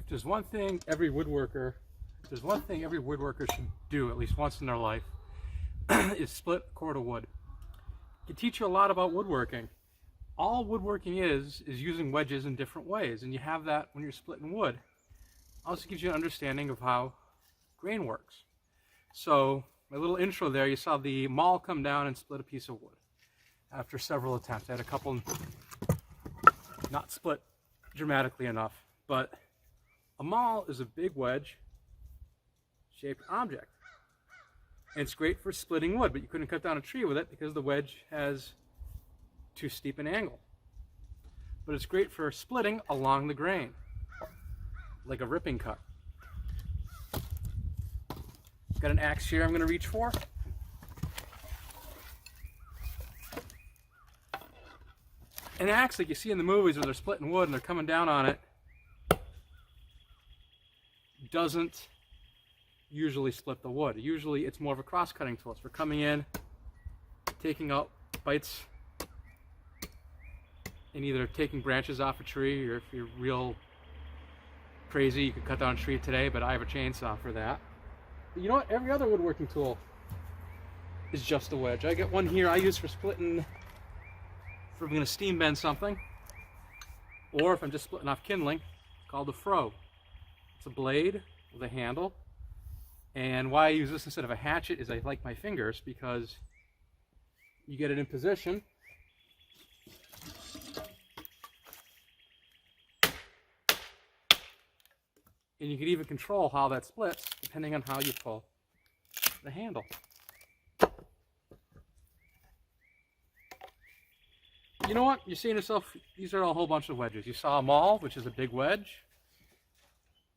If there's one thing every woodworker should do at least once in their life, is split a cord of wood. It can teach you a lot about woodworking. All woodworking is using wedges in different ways, and you have that when you're splitting wood. Also gives you an understanding of how grain works. So my little intro there, you saw the maul come down and split a piece of wood after several attempts. I had a couple not split dramatically enough, but a maul is a big wedge shaped object. And it's great for splitting wood, but you couldn't cut down a tree with it because the wedge has too steep an angle. But it's great for splitting along the grain, like a ripping cut. Got an axe here I'm going to reach for. An axe, like you see in the movies where they're splitting wood and they're coming down on it, doesn't usually split the wood. Usually it's more of a cross-cutting tool. It's for coming in, taking out bites, and either taking branches off a tree, or if you're real crazy, you could cut down a tree today, but I have a chainsaw for that. But you know what? Every other woodworking tool is just a wedge. I got one here I use for splitting, if I'm going to steam bend something, or if I'm just splitting off kindling, called a froe. It's a blade with a handle. And why I use this instead of a hatchet is I like my fingers, because you get it in position. And you can even control how that splits depending on how you pull the handle. You know what? You're seeing yourself, these are a whole bunch of wedges. You saw a maul, which is a big wedge.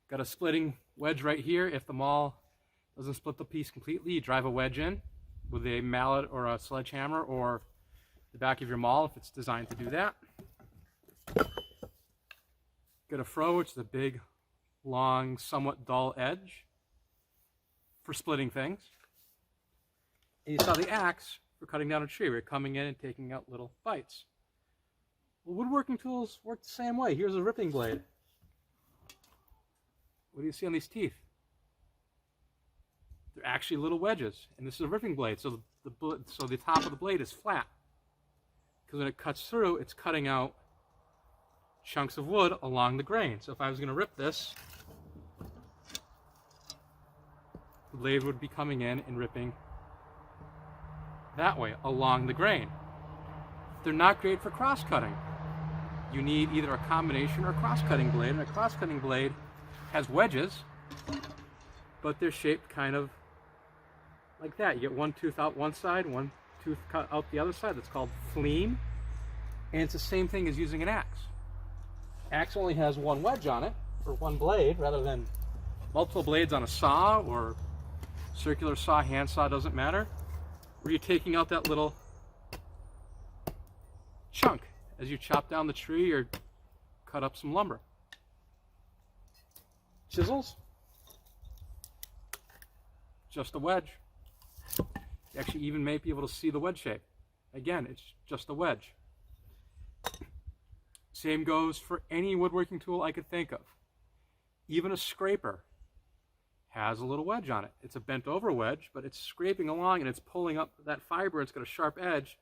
Got a splitting wedge right here. If the maul doesn't split the piece completely, you drive a wedge in with a mallet or a sledgehammer, or the back of your maul if it's designed to do that. Got a froe, which is a big, long, somewhat dull edge for splitting things. And you saw the axe for cutting down a tree. We're coming in and taking out little bites. Well, woodworking tools work the same way. Here's a ripping blade. What do you see on these teeth? They're actually little wedges, and this is a ripping blade, so the top of the blade is flat, because when it cuts through, it's cutting out chunks of wood along the grain. So if I was going to rip this, the blade would be coming in and ripping that way along the grain. They're not great for cross-cutting. You need either a combination or a cross-cutting blade, and a cross-cutting blade has wedges, but they're shaped kind of like that. You get one tooth out one side, one tooth cut out the other side. That's called fleam, and it's the same thing as using an axe. Axe only has one wedge on it, or one blade, rather than multiple blades on a saw, or circular saw, hand saw, doesn't matter, where you're taking out that little chunk as you chop down the tree or cut up some lumber. Chisels, just a wedge. You actually even may be able to see the wedge shape. Again, it's just a wedge. Same goes for any woodworking tool I could think of. Even a scraper has a little wedge on it. It's a bent over wedge, but it's scraping along and it's pulling up that fiber. It's got a sharp edge.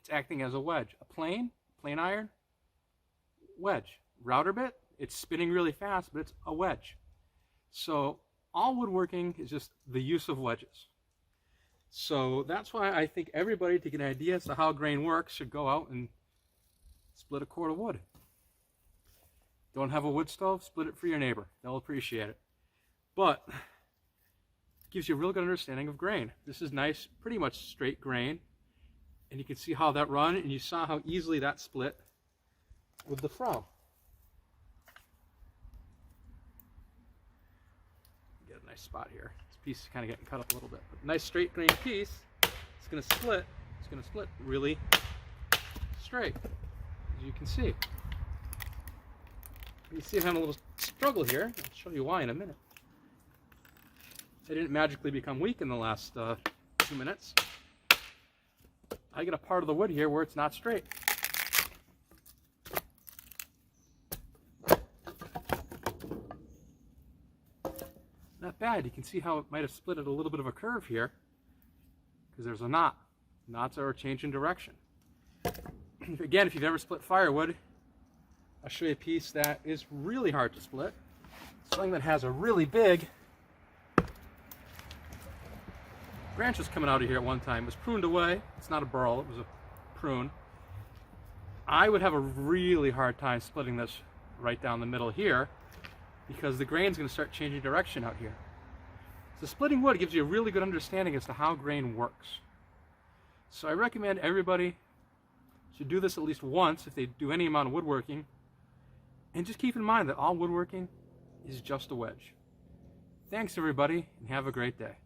It's acting as a wedge. A plane iron, wedge. Router bit, it's spinning really fast, but it's a wedge. So all woodworking is just the use of wedges. So that's why I think everybody, to get an idea as to how grain works, should go out and split a cord of wood. Don't have a wood stove? Split it for your neighbor. They'll appreciate it. But it gives you a real good understanding of grain. This is nice, pretty much straight grain. And you can see how that run, and you saw how easily that split with the froe. Get a nice spot here. This piece is kind of getting cut up a little bit. But nice straight grain piece. It's going to split. It's going to split really straight, as you can see. You see I'm having a little struggle here. I'll show you why in a minute. I didn't magically become weak in the last 2 minutes. I get a part of the wood here where it's not straight. bad. You can see how it might have split at a little bit of a curve here because there's a knot. Knots are a change in direction. Again, if you've ever split firewood, I'll show you a piece that is really hard to split. Something that has a really big branch was coming out of here at one time. It was pruned away. It's not a burl, it was a prune. I would have a really hard time splitting this right down the middle here because the grain's going to start changing direction out here. So splitting wood gives you a really good understanding as to how grain works. So I recommend everybody should do this at least once if they do any amount of woodworking. And just keep in mind that all woodworking is just a wedge. Thanks everybody, and have a great day.